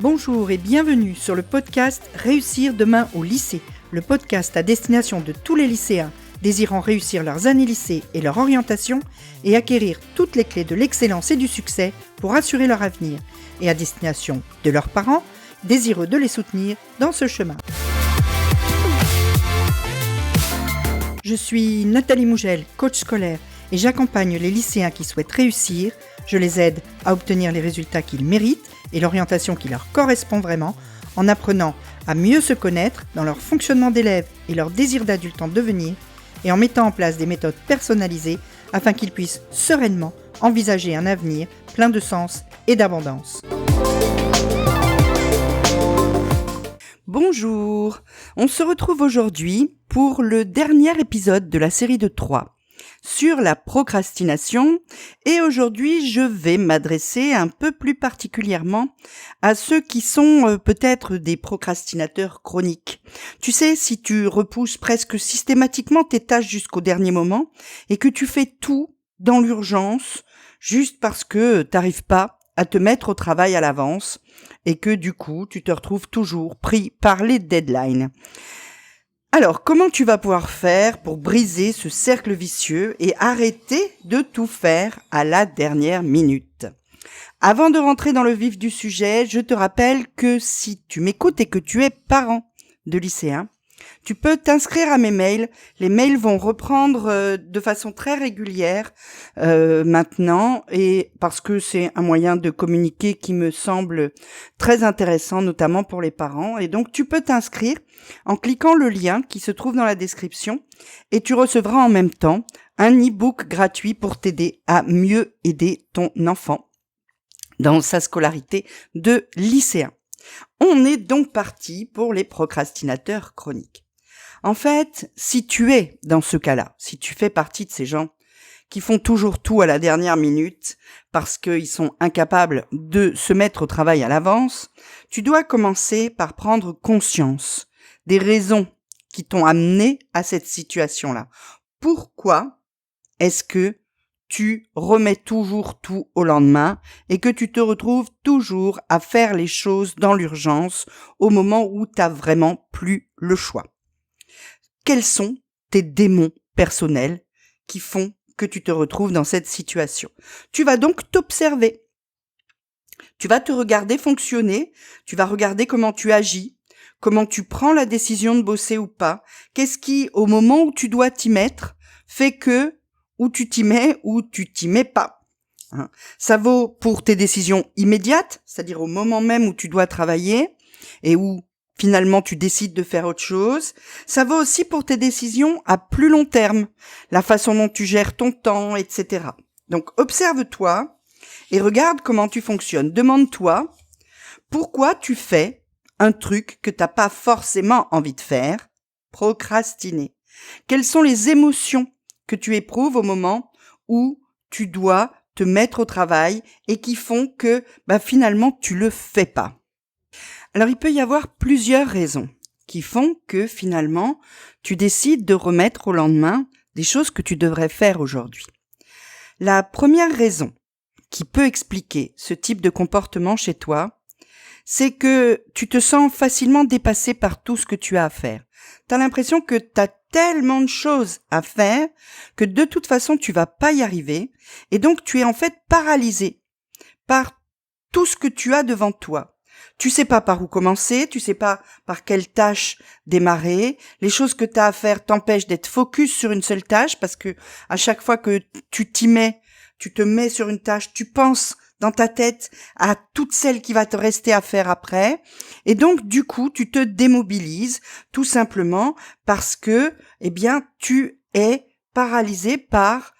Bonjour et bienvenue sur le podcast Réussir demain au lycée, le podcast à destination de tous les lycéens désirant réussir leurs années lycée et leur orientation et acquérir toutes les clés de l'excellence et du succès pour assurer leur avenir, et à destination de leurs parents désireux de les soutenir dans ce chemin. Je suis Nathalie Mougel, coach scolaire, et j'accompagne les lycéens qui souhaitent réussir. Je les aide à obtenir les résultats qu'ils méritent et l'orientation qui leur correspond vraiment, en apprenant à mieux se connaître dans leur fonctionnement d'élève et leur désir d'adulte en devenir, et en mettant en place des méthodes personnalisées afin qu'ils puissent sereinement envisager un avenir plein de sens et d'abondance. Bonjour, on se retrouve aujourd'hui pour le dernier épisode de la série de 3 sur la procrastination, et aujourd'hui je vais m'adresser un peu plus particulièrement à ceux qui sont peut-être des procrastinateurs chroniques. Tu sais, si tu repousses presque systématiquement tes tâches jusqu'au dernier moment et que tu fais tout dans l'urgence juste parce que t'arrives pas à te mettre au travail à l'avance et que du coup tu te retrouves toujours pris par les deadlines. Alors, comment tu vas pouvoir faire pour briser ce cercle vicieux et arrêter de tout faire à la dernière minute ? Avant de rentrer dans le vif du sujet, je te rappelle que si tu m'écoutes et que tu es parent de lycéens, tu peux t'inscrire à mes mails. Les mails vont reprendre de façon très régulière maintenant, et parce que c'est un moyen de communiquer qui me semble très intéressant, notamment pour les parents. Et donc tu peux t'inscrire en cliquant le lien qui se trouve dans la description, et tu recevras en même temps un e-book gratuit pour t'aider à mieux aider ton enfant dans sa scolarité de lycéen. On est donc parti pour les procrastinateurs chroniques. En fait, si tu es dans ce cas-là, si tu fais partie de ces gens qui font toujours tout à la dernière minute parce qu'ils sont incapables de se mettre au travail à l'avance, tu dois commencer par prendre conscience des raisons qui t'ont amené à cette situation-là. Pourquoi est-ce que tu remets toujours tout au lendemain et que tu te retrouves toujours à faire les choses dans l'urgence au moment où tu n'as vraiment plus le choix? Quels sont tes démons personnels qui font que tu te retrouves dans cette situation? Tu vas donc t'observer. Tu vas te regarder fonctionner, tu vas regarder comment tu agis, comment tu prends la décision de bosser ou pas. Qu'est-ce qui, au moment où tu dois t'y mettre, fait que ou tu t'y mets ou tu t'y mets pas. Ça vaut pour tes décisions immédiates, c'est-à-dire au moment même où tu dois travailler et où finalement tu décides de faire autre chose. Ça vaut aussi pour tes décisions à plus long terme, la façon dont tu gères ton temps, etc. Donc observe-toi et regarde comment tu fonctionnes. Demande-toi pourquoi tu fais un truc que t'as pas forcément envie de faire, procrastiner. Quelles sont les émotions que tu éprouves au moment où tu dois te mettre au travail et qui font que finalement tu le fais pas. Alors il peut y avoir plusieurs raisons qui font que finalement tu décides de remettre au lendemain des choses que tu devrais faire aujourd'hui. La première raison qui peut expliquer ce type de comportement chez toi, c'est que tu te sens facilement dépassé par tout ce que tu as à faire. Tu as l'impression que tu as tellement de choses à faire que de toute façon tu vas pas y arriver, et donc tu es en fait paralysé par tout ce que tu as devant toi. Tu sais pas par où commencer, tu sais pas par quelle tâche démarrer, les choses que tu as à faire t'empêchent d'être focus sur une seule tâche parce que à chaque fois que tu t'y mets, tu te mets sur une tâche, tu penses dans ta tête à toute celle qui va te rester à faire après. Et donc, du coup, tu te démobilises tout simplement parce que, tu es paralysé par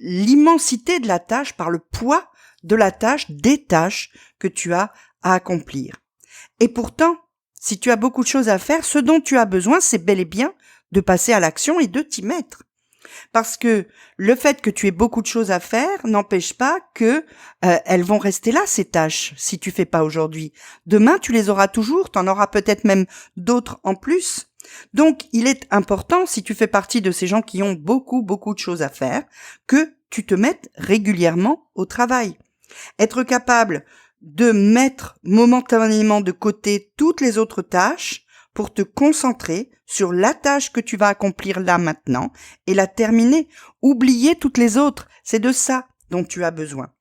l'immensité de la tâche, par le poids de la tâche, des tâches que tu as à accomplir. Et pourtant, si tu as beaucoup de choses à faire, ce dont tu as besoin, c'est bel et bien de passer à l'action et de t'y mettre. Parce que le fait que tu aies beaucoup de choses à faire n'empêche pas que elles vont rester là, ces tâches, si tu fais pas aujourd'hui. Demain, tu les auras toujours, t'en auras peut-être même d'autres en plus. Donc, il est important, si tu fais partie de ces gens qui ont beaucoup de choses à faire, que tu te mettes régulièrement au travail. Être capable de mettre momentanément de côté toutes les autres tâches pour te concentrer sur la tâche que tu vas accomplir là maintenant et la terminer. Oublier toutes les autres, c'est de ça dont tu as besoin.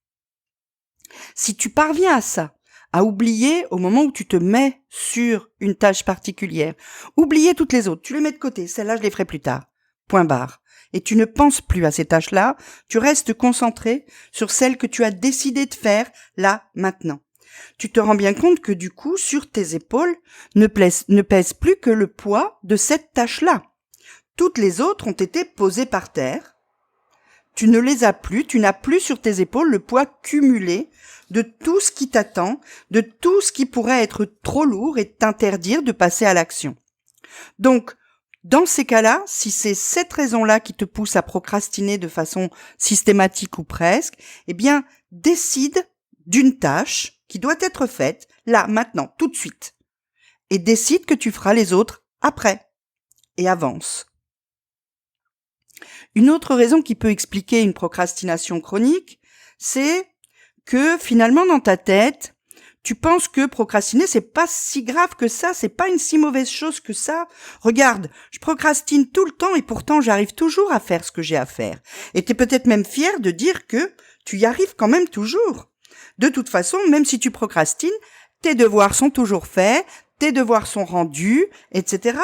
Si tu parviens à ça, à oublier au moment où tu te mets sur une tâche particulière, oublier toutes les autres, tu les mets de côté, celle-là je les ferai plus tard, point barre. Et tu ne penses plus à ces tâches-là, tu restes concentré sur celles que tu as décidé de faire là, maintenant. Tu te rends bien compte que du coup, sur tes épaules, ne pèse plus que le poids de cette tâche-là. Toutes les autres ont été posées par terre. Tu ne les as plus, tu n'as plus sur tes épaules le poids cumulé de tout ce qui t'attend, de tout ce qui pourrait être trop lourd et t'interdire de passer à l'action. Donc, dans ces cas-là, si c'est cette raison-là qui te pousse à procrastiner de façon systématique ou presque, eh bien, décide d'une tâche qui doit être faite là, maintenant, tout de suite. Et décide que tu feras les autres après. Et avance. Une autre raison qui peut expliquer une procrastination chronique, c'est que finalement dans ta tête, tu penses que procrastiner, c'est pas si grave que ça, c'est pas une si mauvaise chose que ça. Regarde, je procrastine tout le temps et pourtant j'arrive toujours à faire ce que j'ai à faire. Et t'es peut-être même fier de dire que tu y arrives quand même toujours. De toute façon, même si tu procrastines, tes devoirs sont toujours faits, tes devoirs sont rendus, etc.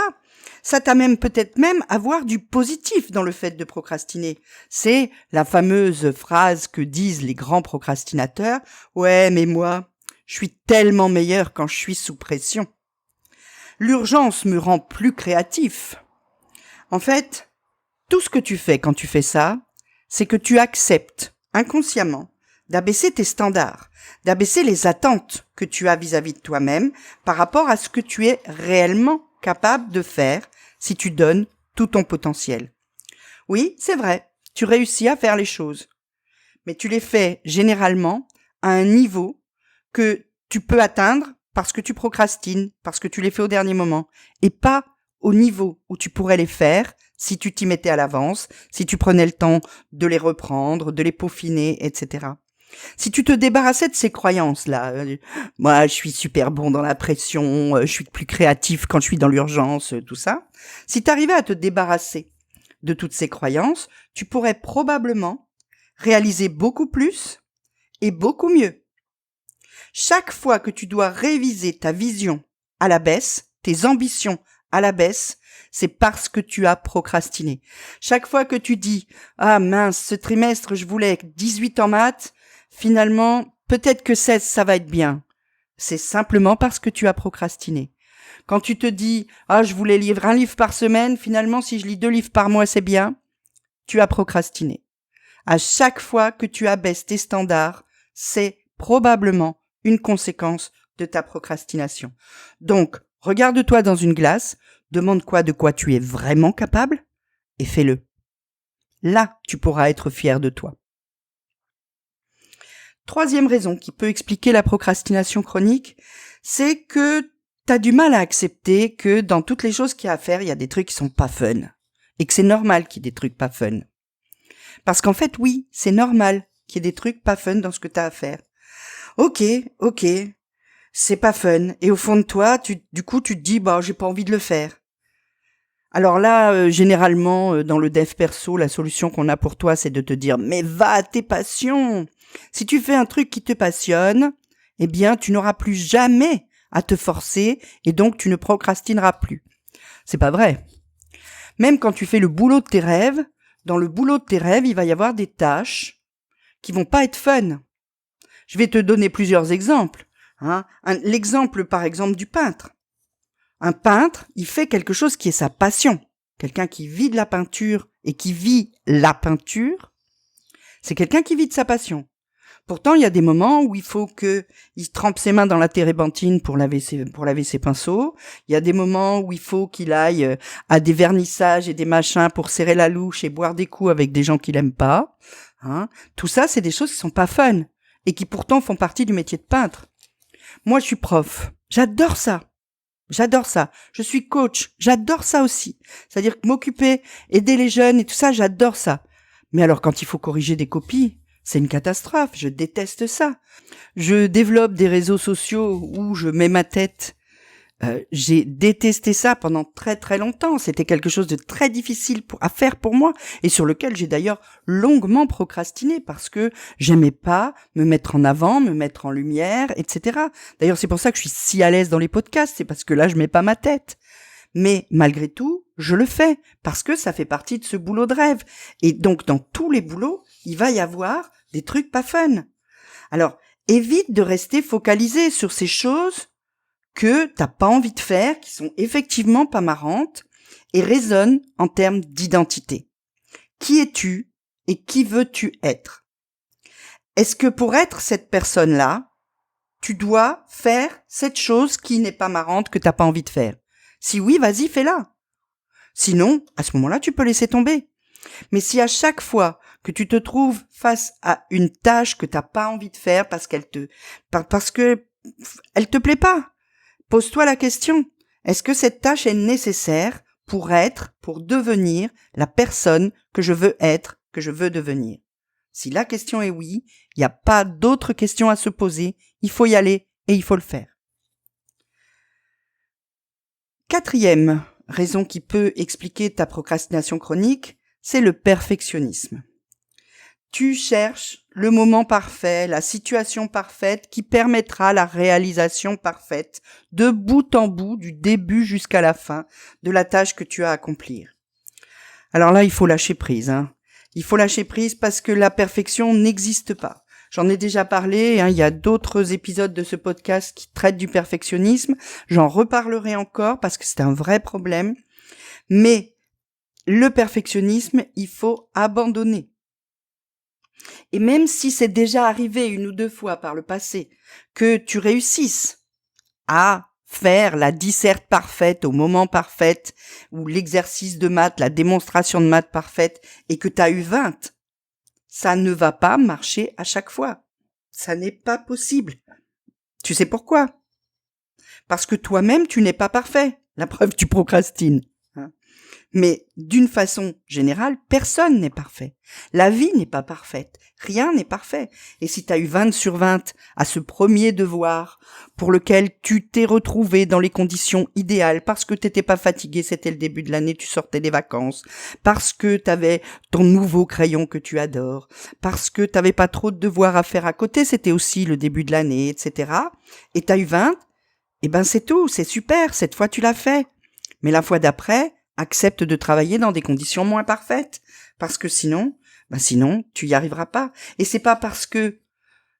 Ça t'amène peut-être même à voir du positif dans le fait de procrastiner. C'est la fameuse phrase que disent les grands procrastinateurs. Ouais, mais moi, je suis tellement meilleur quand je suis sous pression. L'urgence me rend plus créatif. En fait, tout ce que tu fais quand tu fais ça, c'est que tu acceptes inconsciemment d'abaisser tes standards, d'abaisser les attentes que tu as vis-à-vis de toi-même par rapport à ce que tu es réellement capable de faire si tu donnes tout ton potentiel. Oui, c'est vrai, tu réussis à faire les choses, mais tu les fais généralement à un niveau que tu peux atteindre parce que tu procrastines, parce que tu les fais au dernier moment, et pas au niveau où tu pourrais les faire si tu t'y mettais à l'avance, si tu prenais le temps de les reprendre, de les peaufiner, etc. Si tu te débarrassais de ces croyances-là, moi je suis super bon dans la pression, je suis plus créatif quand je suis dans l'urgence, tout ça, si tu arrivais à te débarrasser de toutes ces croyances, tu pourrais probablement réaliser beaucoup plus et beaucoup mieux. Chaque fois que tu dois réviser ta vision à la baisse, tes ambitions à la baisse, c'est parce que tu as procrastiné. Chaque fois que tu dis « Ah mince, ce trimestre je voulais 18 en maths, finalement peut-être que 16 ça va être bien », c'est simplement parce que tu as procrastiné. Quand tu te dis « Ah, je voulais lire un livre par semaine, finalement si je lis 2 livres par mois c'est bien », tu as procrastiné. À chaque fois que tu abaisses tes standards, c'est probablement une conséquence de ta procrastination. Donc, regarde-toi dans une glace, demande de quoi tu es vraiment capable et fais-le. Là, tu pourras être fier de toi. Troisième raison qui peut expliquer la procrastination chronique, c'est que tu as du mal à accepter que dans toutes les choses qu'il y a à faire, il y a des trucs qui sont pas fun. Et que c'est normal qu'il y ait des trucs pas fun. Parce qu'en fait, oui, c'est normal qu'il y ait des trucs pas fun dans ce que tu as à faire. Ok, c'est pas fun. Et au fond de toi, du coup, tu te dis, j'ai pas envie de le faire. Alors là, généralement, dans le dev perso, la solution qu'on a pour toi, c'est de te dire, mais va à tes passions. Si tu fais un truc qui te passionne, eh bien, tu n'auras plus jamais à te forcer et donc tu ne procrastineras plus. C'est pas vrai. Même quand tu fais le boulot de tes rêves, dans le boulot de tes rêves, il va y avoir des tâches qui vont pas être fun. Je vais te donner plusieurs exemples. L'exemple, par exemple, du peintre. Un peintre, il fait quelque chose qui est sa passion. Quelqu'un qui vit de la peinture et qui vit la peinture, c'est quelqu'un qui vit de sa passion. Pourtant, il y a des moments où il faut qu'il trempe ses mains dans la térébenthine pour laver ses pinceaux. Il y a des moments où il faut qu'il aille à des vernissages et des machins pour serrer la louche et boire des coups avec des gens qu'il aime pas. Tout ça, c'est des choses qui sont pas fun et qui pourtant font partie du métier de peintre. Moi, je suis prof. J'adore ça. Je suis coach. J'adore ça aussi. C'est-à-dire que m'occuper, aider les jeunes et tout ça, j'adore ça. Mais alors, quand il faut corriger des copies, C'est une catastrophe, je déteste ça. Je développe des réseaux sociaux où je mets ma tête. J'ai détesté ça pendant très très longtemps. C'était quelque chose de très difficile à faire pour moi et sur lequel j'ai d'ailleurs longuement procrastiné parce que j'aimais pas me mettre en avant, me mettre en lumière, etc. D'ailleurs, c'est pour ça que je suis si à l'aise dans les podcasts, c'est parce que là, je mets pas ma tête. Mais malgré tout, je le fais parce que ça fait partie de ce boulot de rêve. Et donc, dans tous les boulots, il va y avoir des trucs pas fun. Alors, évite de rester focalisé sur ces choses que t'as pas envie de faire, qui sont effectivement pas marrantes, et raisonne en termes d'identité. Qui es-tu et qui veux-tu être? Est-ce que pour être cette personne-là, tu dois faire cette chose qui n'est pas marrante, que t'as pas envie de faire? Si oui, vas-y, fais-la. Sinon, à ce moment-là, tu peux laisser tomber. Mais si à chaque fois que tu te trouves face à une tâche que t'as pas envie de faire parce que elle te plaît pas, pose-toi la question, est-ce que cette tâche est nécessaire pour devenir la personne que je veux être, que je veux devenir? Si la question est oui, il n'y a pas d'autres questions à se poser, il faut y aller et il faut le faire. 4e raison qui peut expliquer ta procrastination chronique, c'est le perfectionnisme. Tu cherches le moment parfait, la situation parfaite qui permettra la réalisation parfaite de bout en bout, du début jusqu'à la fin de la tâche que tu as à accomplir. Alors là, il faut lâcher prise. Il faut lâcher prise parce que la perfection n'existe pas. J'en ai déjà parlé, il y a d'autres épisodes de ce podcast qui traitent du perfectionnisme. J'en reparlerai encore parce que c'est un vrai problème. Mais le perfectionnisme, il faut abandonner. Et même si c'est déjà arrivé 1 ou 2 fois par le passé que tu réussisses à faire la disserte parfaite au moment parfait ou l'exercice de maths, la démonstration de maths parfaite et que tu as eu 20, ça ne va pas marcher à chaque fois. Ça n'est pas possible. Tu sais pourquoi? Parce que toi-même, tu n'es pas parfait. La preuve, tu procrastines. Mais d'une façon générale, personne n'est parfait. La vie n'est pas parfaite. Rien n'est parfait. Et si tu as eu 20 sur 20 à ce premier devoir pour lequel tu t'es retrouvé dans les conditions idéales parce que t'étais pas fatigué, c'était le début de l'année, tu sortais des vacances, parce que t'avais ton nouveau crayon que tu adores, parce que t'avais pas trop de devoirs à faire à côté, c'était aussi le début de l'année, etc. Et t'as eu 20, et ben c'est tout, c'est super, cette fois tu l'as fait. Mais la fois d'après, accepte de travailler dans des conditions moins parfaites, parce que sinon tu y arriveras pas. Et c'est pas parce que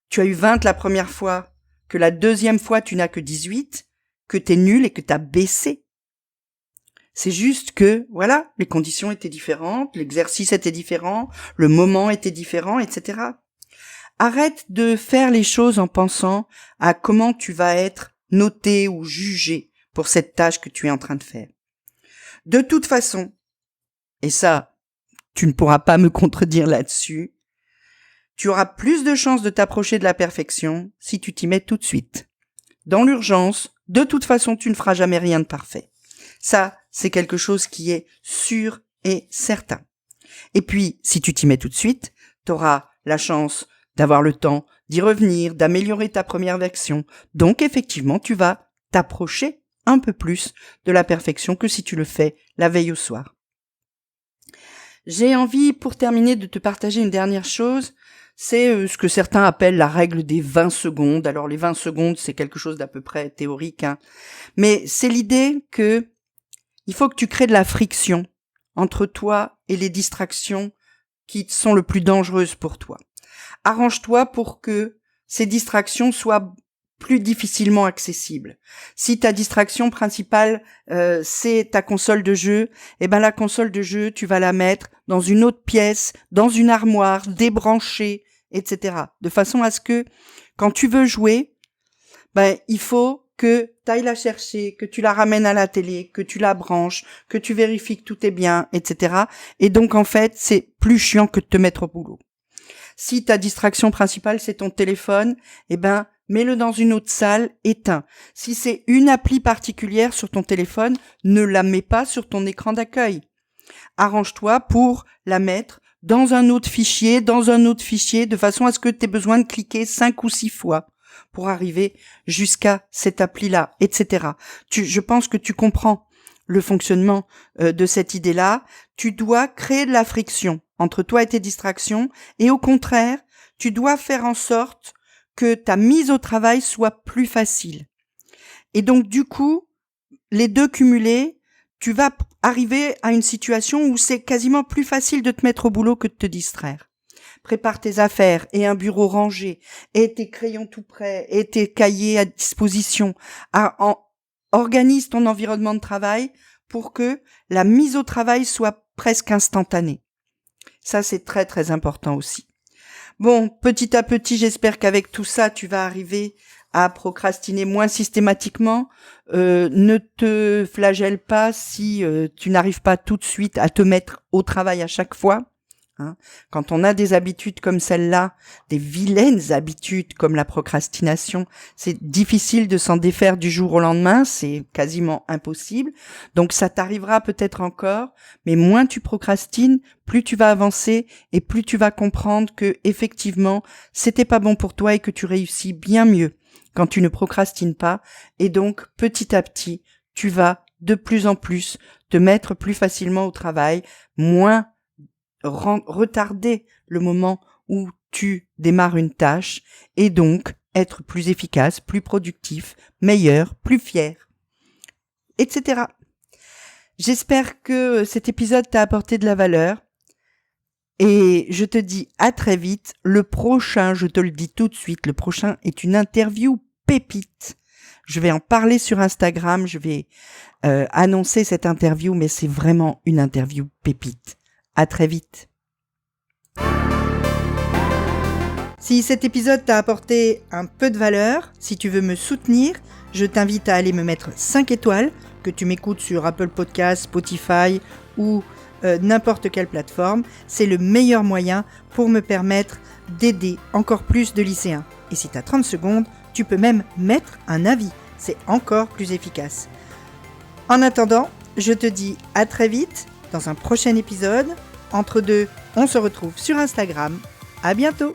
tu as eu 20 la première fois que la deuxième fois tu n'as que 18 que t'es nul et que t'as baissé. C'est juste que, voilà, les conditions étaient différentes, l'exercice était différent, le moment était différent, etc. Arrête de faire les choses en pensant à comment tu vas être noté ou jugé pour cette tâche que tu es en train de faire. De toute façon, et ça, tu ne pourras pas me contredire là-dessus, tu auras plus de chances de t'approcher de la perfection si tu t'y mets tout de suite. Dans l'urgence, de toute façon, tu ne feras jamais rien de parfait. Ça, c'est quelque chose qui est sûr et certain. Et puis, si tu t'y mets tout de suite, tu auras la chance d'avoir le temps d'y revenir, d'améliorer ta première version. Donc, effectivement, tu vas t'approcher un peu plus de la perfection que si tu le fais la veille au soir. J'ai envie, pour terminer, de te partager une dernière chose. C'est ce que certains appellent la règle des 20 secondes. Alors, les 20 secondes, c'est quelque chose d'à peu près théorique, mais c'est l'idée que il faut que tu crées de la friction entre toi et les distractions qui sont le plus dangereuses pour toi. Arrange-toi pour que ces distractions soient plus difficilement accessibles. Si ta distraction principale, c'est ta console de jeu, eh ben la console de jeu, tu vas la mettre dans une autre pièce, dans une armoire, débranchée, etc. De façon à ce que, quand tu veux jouer, il faut que tu ailles la chercher, que tu la ramènes à la télé, que tu la branches, que tu vérifies que tout est bien, etc. Et donc, en fait, c'est plus chiant que de te mettre au boulot. Si ta distraction principale, c'est ton téléphone, mets-le dans une autre salle, éteins. Si c'est une appli particulière sur ton téléphone, ne la mets pas sur ton écran d'accueil. Arrange-toi pour la mettre dans un autre fichier, de façon à ce que tu aies besoin de cliquer 5 ou 6 fois pour arriver jusqu'à cette appli-là, etc. Je pense que tu comprends le fonctionnement de cette idée-là. Tu dois créer de la friction entre toi et tes distractions, et au contraire, tu dois faire en sorte que ta mise au travail soit plus facile. Et donc, du coup, les deux cumulés, tu vas arriver à une situation où c'est quasiment plus facile de te mettre au boulot que de te distraire. Prépare tes affaires et un bureau rangé, et tes crayons tout prêts, et tes cahiers à disposition. Organise ton environnement de travail pour que la mise au travail soit presque instantanée. Ça, c'est très, très important aussi. Bon, petit à petit, j'espère qu'avec tout ça, tu vas arriver à procrastiner moins systématiquement. Ne te flagelle pas si tu n'arrives pas tout de suite à te mettre au travail à chaque fois. Quand on a des habitudes comme celle-là, des vilaines habitudes comme la procrastination, c'est difficile de s'en défaire du jour au lendemain, c'est quasiment impossible. Donc ça t'arrivera peut-être encore, mais moins tu procrastines, plus tu vas avancer et plus tu vas comprendre que effectivement, c'était pas bon pour toi et que tu réussis bien mieux quand tu ne procrastines pas. Et donc petit à petit, tu vas de plus en plus te mettre plus facilement au travail, moins retarder le moment où tu démarres une tâche et donc être plus efficace, plus productif, meilleur, plus fier, etc. J'espère que cet épisode t'a apporté de la valeur et je te dis à très vite. Le prochain, je te le dis tout de suite, le prochain est une interview pépite. Je vais en parler sur Instagram, je vais annoncer cette interview, mais c'est vraiment une interview pépite. À très vite. Si cet épisode t'a apporté un peu de valeur, si tu veux me soutenir, je t'invite à aller me mettre 5 étoiles, que tu m'écoutes sur Apple Podcasts, Spotify ou n'importe quelle plateforme. C'est le meilleur moyen pour me permettre d'aider encore plus de lycéens. Et si tu as 30 secondes, tu peux même mettre un avis. C'est encore plus efficace. En attendant, je te dis à très vite dans un prochain épisode. Entre deux, on se retrouve sur Instagram. À bientôt!